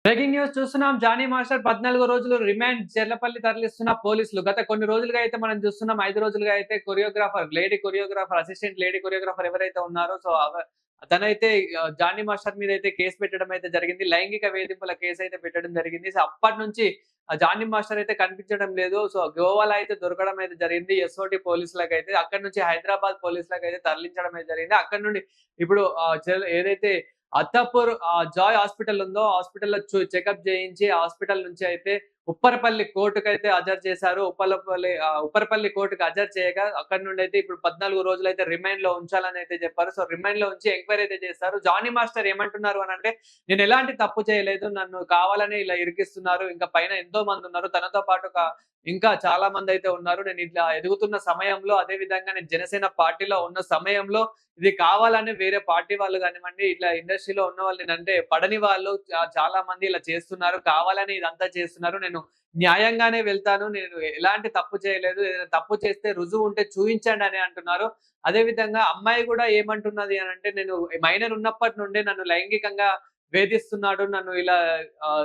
Breaking news చూస్తున్నాం. Johnny master 14 రోజులు remand Cherlapally తరలిస్తున్న పోలీసులు. గత కొన్ని రోజులుగా అయితే మనం చూస్తున్నాం. 5 రోజులుగా అయితే కొరియోగ్రాఫర్, అసిస్టెంట్ లేడీ కొరియోగ్రాఫర్ ఎవరైతే ఉన్నారో తనైతే జానీ మాస్టర్ మీద అయితే కేసు పెట్టడం అయితే జరిగింది. లైంగిక వేధింపుల కేసు అయితే పెట్టడం జరిగింది. సో అప్పటినుంచి జానీ మాస్టర్ అయితే కనిపించడం లేదు. సో గోవాలో అయితే దొరకడం అయితే జరిగింది. ఎస్ఓటీ పోలీసులకైతే. అక్కడి నుంచి హైదరాబాద్ పోలీసులకైతే తరలించడం అయితే జరిగింది. అక్కడి నుండి ఇప్పుడు ఏదైతే అత్తాపూర్ జాయ్ హాస్పిటల్ ఉందో హాస్పిటల్‌లో చెకప్ చేయించి హాస్పిటల్ నుంచి అయితే ఉప్పరపల్లి కోర్టుకైతే హాజరు చేశారు. ఉప్పరపల్లి కోర్టుకి హాజరు చేయగా అక్కడి నుండి అయితే ఇప్పుడు 14 రోజులైతే రిమాండ్‌లో ఉంచాలని అయితే చెప్పారు. సో రిమాండ్‌లో ఉంచి ఎంక్వైరీ అయితే చేస్తారు. జానీ మాస్టర్ ఏమంటున్నారు అనంటే, "నేను ఎలాంటి తప్పు చేయలేదు. నన్ను కావాలనే ఇలా ఇరికిస్తున్నారు. ఇంకా పైన ఎంతో మంది ఉన్నారు. తనతో పాటు ఇంకా చాలా మందైతే ఉన్నారు. నేను ఇట్లా ఎదుగుతున్న సమయంలో అదే విధంగా నేను జనసేన పార్టీలో ఉన్న సమయంలో ఇది కావాలని వేరే పార్టీ వాళ్ళు గానివ్వండి, ఇట్లా ఇండస్ట్రీలో ఉన్నవాళ్ళు నేనంటే పడని వాళ్ళు చాలా మంది ఇలా చేస్తున్నారు. కావాలని ఇదంతా చేస్తున్నారు. నేను న్యాయంగానే వెళ్తాను. నేను ఎలాంటి తప్పు చేయలేదు. ఏదైనా తప్పు చేస్తే రుజువు ఉంటే చూయించండి అని అంటున్నారు. అదే విధంగా అమ్మాయి గూడా ఏమంటున్నది అనంటే, నేను మైనర్ ఉన్నప్పటి నుండే నన్ను లైంగికంగా వేధిస్తున్నాడు. నన్ను ఇలా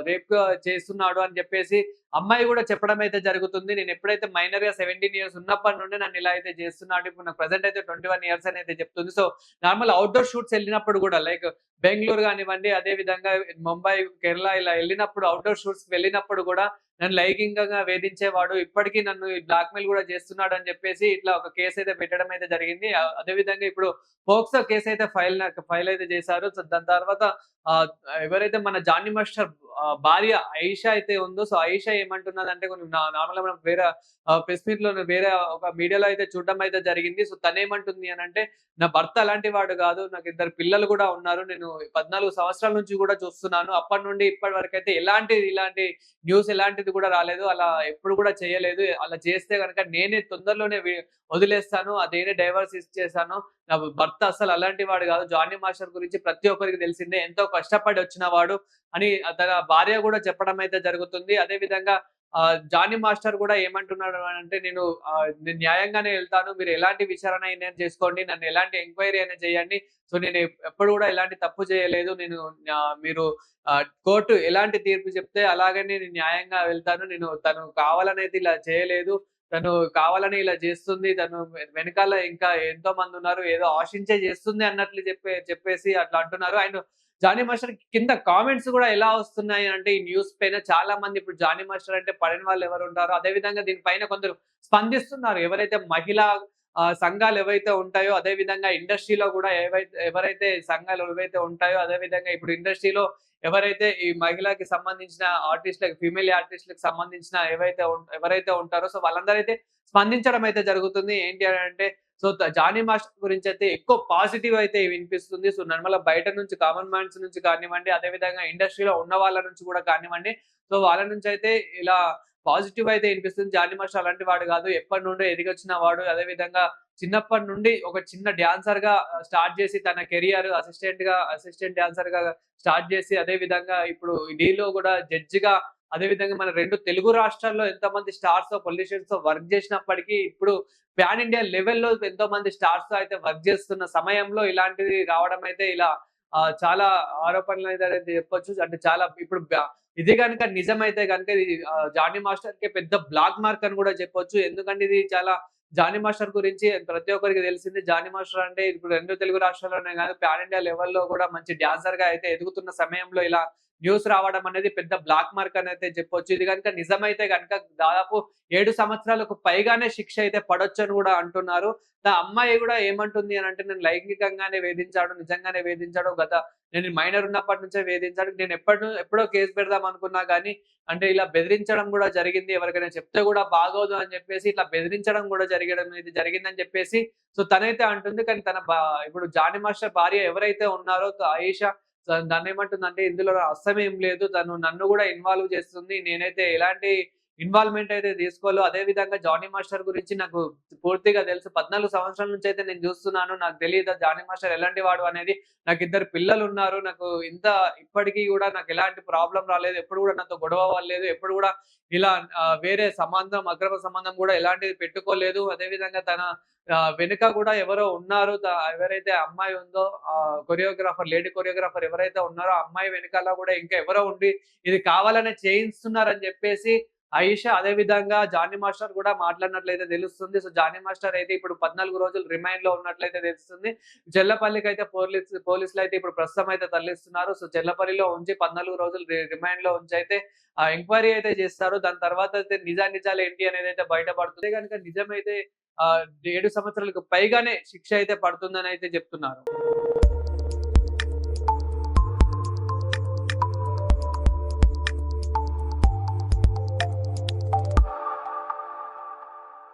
రేప్ చేస్తున్నాడు అని చెప్పేసి అమ్మాయి గూడా చెప్పడం అయితే జరుగుతుంది. నేను ఎప్పుడైతే మైనర్‌గా 17 ఇయర్స్ ఉన్నప్పటి నుండి నన్ను ఇలా అయితే చేస్తున్నాడు. ఇప్పుడు నాకు ప్రెజెంట్ అయితే 21 ఇయర్స్ అని అయితే చెప్తుంది. సో నార్మల్ ఔట్‌డోర్ షూట్స్ ఎళ్ళినప్పుడు గూడా లైక్ బెంగుళూరు గానివ్వండి, అదే విధంగా ముంబై, కేరళ ఇలా ఎళ్ళినప్పుడు ఔట్‌డోర్ షూట్స్‌కి వెళ్ళినప్పుడు గూడా నన్ను లైంగికంగా వేధించేవాడు. ఇప్పటికి నన్ను బ్లాక్‌మెయిల్ గూడా చేస్తున్నాడు అని చెప్పేసి ఇట్లా ఒక కేస్ అయితే పెట్టడం అయితే జరిగింది. అదే విధంగా ఇప్పుడు పోక్సో కేస్ అయితే ఫైల్ అయితే చేశారు. సో దాని తర్వాత ఆహ్, ఎవరైతే మన జానీ మాస్టర్ భార్య ఆయిషా అయితే ఉందో, సో ఆయిషా ఏమంటున్నదంటే కొన్ని నార్మల్‌గా మనం వేరే ప్రెస్ మీట్‌లోనే వేరే ఒక మీడియాలో అయితే చూడడం అయితే జరిగింది. సో తనేమంటుంది అనంటే, "నా భర్త అలాంటి వాడు గాదు. నాకు ఇద్దరు పిల్లలు గూడా ఉన్నారు. నేను 14 సంవత్సరాల నుంచి గూడా చూస్తున్నాను. అప్పటి నుండి ఇప్పటి వరకైతే ఇలాంటి న్యూస్ ఎలాంటిది గూడా రాలేదు. అలా ఎప్పుడు గూడా చేయలేదు. అలా చేస్తే గనక నేనే తొందరలోనే వదిలేస్తాను. నేనే డైవర్స్ ఇచ్చేసాను. నా భర్త అస్సలు అలాంటి వాడు గాదు. జానీ మాస్టర్ గురించి ప్రతి ఒక్కరికి తెలిసిందే. ఎంతో కష్టపడి వచ్చిన వాడు" అని తన భార్య గూడా చెప్పడం అయితే జరుగుతుంది. అదే విధంగా జానీ మాస్టర్ గూడా ఏమంటున్నాడు అనంటే, నేను న్యాయంగానే వెళ్తాను. మీరు ఎలాంటి విచారణ అయినా చేసుకోండి. నన్ను ఎలాంటి ఎంక్వైరీ అయినా చేయండి. సో నేను ఎప్పుడు గూడా ఎలాంటి తప్పు చేయలేదు. మీరు కోర్టు ఎలాంటి తీర్పు చెప్తే అలాగనే నేను న్యాయంగా వెళ్తాను. తను కావాలనైతే ఇలా చేయలేదు. తను కావాలని ఇలా చేస్తుంది. తను వెనకాల ఇంకా ఎంతో మందున్నారు. ఏదో ఆశించే చేస్తుంది అన్నట్లు చెప్పేసి అట్లా అంటున్నారు. అండ్ జానీ మాస్టర్ కింద కామెంట్స్ గూడా ఎలా వస్తున్నాయి అంటే, ఈ న్యూస్ పైన చాలా మంది ఇప్పుడు జానీ మాస్టర్ అంటే పడని వాళ్ళు ఎవరుంటారో, అదే విధంగా దీని పైన కొందరు స్పందిస్తున్నారు. ఎవరైతే మహిళా సంఘాలు ఏవైతే ఉంటాయో, అదే విధంగా ఇండస్ట్రీలో గూడా ఎవరైతే సంఘాలు ఏవైతే ఉంటాయో, అదే విధంగా ఇప్పుడు ఇండస్ట్రీలో ఎవరైతే ఈ మహిళకి సంబంధించిన ఫీమేల్ ఆర్టిస్ట్‌లకి సంబంధించిన ఎవరైతే ఉంటారో, సో వాళ్ళందరైతే స్పందించడం అయితే జరుగుతుంది. ఏంటి అనంటే, సో జానీ మాస్టర్ గురించైతే ఎక్కువ పాజిటివ్ అయితే వినిపిస్తుంది. సో నర్మల బయట నుంచి కామన్ మ్యాన్స్ నుంచి కానివ్వండి, అదే విధంగా ఇండస్ట్రీలో ఉన్న వాళ్ళ నుంచి కూడా కానివ్వండి, సో వాళ్ళ నుంచయితే ఇలా పాజిటివ్ అయితే వినిపిస్తుంది. జానీ మాస్టర్ అలాంటి వాడు గాదు. ఎప్పటినుండో ఎదిగొచ్చిన వాడు. అదే విధంగా చిన్నప్పటి నుండి ఒక చిన్న డాన్సర్‌గా స్టార్ట్ చేసి తన కెరియర్ అసిస్టెంట్ డాన్సర్‌గా స్టార్ట్ చేసి, అదే విధంగా ఇప్పుడు ఢీలో గూడా జడ్జిగా, అదే విధంగా మన 2 తెలుగు రాష్ట్రాల్లో ఎంతమంది స్టార్సో, పొలిటీషియన్స్‌తో వర్క్ చేసినప్పటికీ ఇప్పుడు పాన్ ఇండియా లెవెల్‌లో ఎంతోమంది స్టార్స్‌తో అయితే వర్క్ చేస్తున్న సమయంలో ఇలాంటిది రావడం అయితే ఇలా చాలా ఆరోపణలైతే చెప్పొచ్చు. అంటే చాలా ఇప్పుడు ఇది గనుక నిజమైతే గనుక ఇది జానీ మాస్టర్‌కి పెద్ద బ్లాక్ మార్క్ అని కూడా చెప్పొచ్చు. ఎందుకంటే ఇది చాలా జానీ మాస్టర్ గురించి ప్రతి ఒక్కరికి తెలిసింది. జానీ మాస్టర్ అంటే ఇప్పుడు 2 తెలుగు రాష్ట్రాల్లోనే కాదు, పాన్ ఇండియా లెవెల్‌లో కూడా మంచి డాన్సర్‌గా అయితే ఎదుగుతున్న సమయంలో ఇలా న్యూస్ రావడం అనేది పెద్ద బ్లాక్ మార్క్ అనైతే చెప్పొచ్చు. ఇది గనుక నిజమైతే గనుక దాదాపు 7 సంవత్సరాలకు పైగానే శిక్ష అయితే పడొచ్చని గూడా అంటున్నారు. అమ్మాయి గూడా ఏమంటుంది అనంటే, నన్ను లైంగికంగానే వేధించాడు, నిజంగానే వేధించాడు. నేను మైనర్ ఉన్నప్పటి నుంచే వేధించాడు. నేను ఎప్పుడో కేస్ పెడదాం అనుకున్నా గానీ, అంటే ఇలా బెదిరించడం గూడా జరిగింది. ఎవరికైనా చెప్తే గూడా బాగోదు అని జెప్పేసి ఇట్లా బెదిరించడం గూడా ఇది జరిగిందని జెప్పేసి తనైతే అంటుంది. కానీ ఇప్పుడు జానీ మాస్టర్ భార్య ఎవరైతే ఉన్నారో ఆయేషా, తనేమంటుందంటే, ఇందులో అస్సమేం లేదు. తను నన్ను గూడా ఇన్వాల్వ్ చేస్తుంది. నేనైతే ఎలాంటి ఇన్వాల్వ్‌మెంట్ అయితే తీసుకోలేదు. అదే విధంగా జానీ మాస్టర్ గురించి నాకు పూర్తిగా తెలుసు. 14 సంవత్సరాల నుంచి అయితే నేను చూస్తున్నాను. నాకు తెలీదా జానీ మాస్టర్ ఎలాంటి వాడు అనేది. నాకిద్దరు పిల్లలున్నారు. నాకు ఇప్పటికి గూడా నాకెలాంటి ప్రాబ్లమ్ రాలేదు. ఎప్పుడు గూడా నాతో గొడవ అవ్వలేదు. ఎప్పుడు గూడా ఇలా వేరే సంబంధం, అక్రమ సంబంధం గూడా ఎలాంటిది పెట్టుకోలేదు. అదే విధంగా తన వెనుక గూడా ఎవరో ఉన్నారు. ఎవరైతే అమ్మాయి ఉందో కొరియోగ్రాఫర్, లేడీ కొరియోగ్రాఫర్ ఎవరైతే ఉన్నారో ఆ అమ్మాయి వెనకాల గూడా ఇంకా ఎవరో ఉండి ఇది కావాలనే చేయిస్తున్నారని జెప్పేసి ఆయిషా అదే విధంగా జానీ మాస్టర్ గూడా మాట్లాడినట్లయితే తెలుస్తుంది. సో, జానీ మాస్టర్ అయితే ఇప్పుడు 14 రోజులు రిమాండ్‌లో ఉన్నట్లయితే తెలుస్తుంది. చెర్లపల్లికైతే పోలీసులైతే ఇప్పుడు ప్రస్తుతం అయితే తరలిస్తున్నారు. సో, చెర్లపల్లిలో ఉంచి 14 రోజులు రిమాండ్‌లో ఉంచయితే ఎంక్వైరీ అయితే చేస్తారు. దాని తర్వాత అయితే నిజానిజాలేంటి అనేదైతే బయటపడుతుంది. గనుక నిజమైతే 7 సంవత్సరాలకు పైగానే శిక్ష అయితే పడుతుందనైతే చెప్తున్నారు.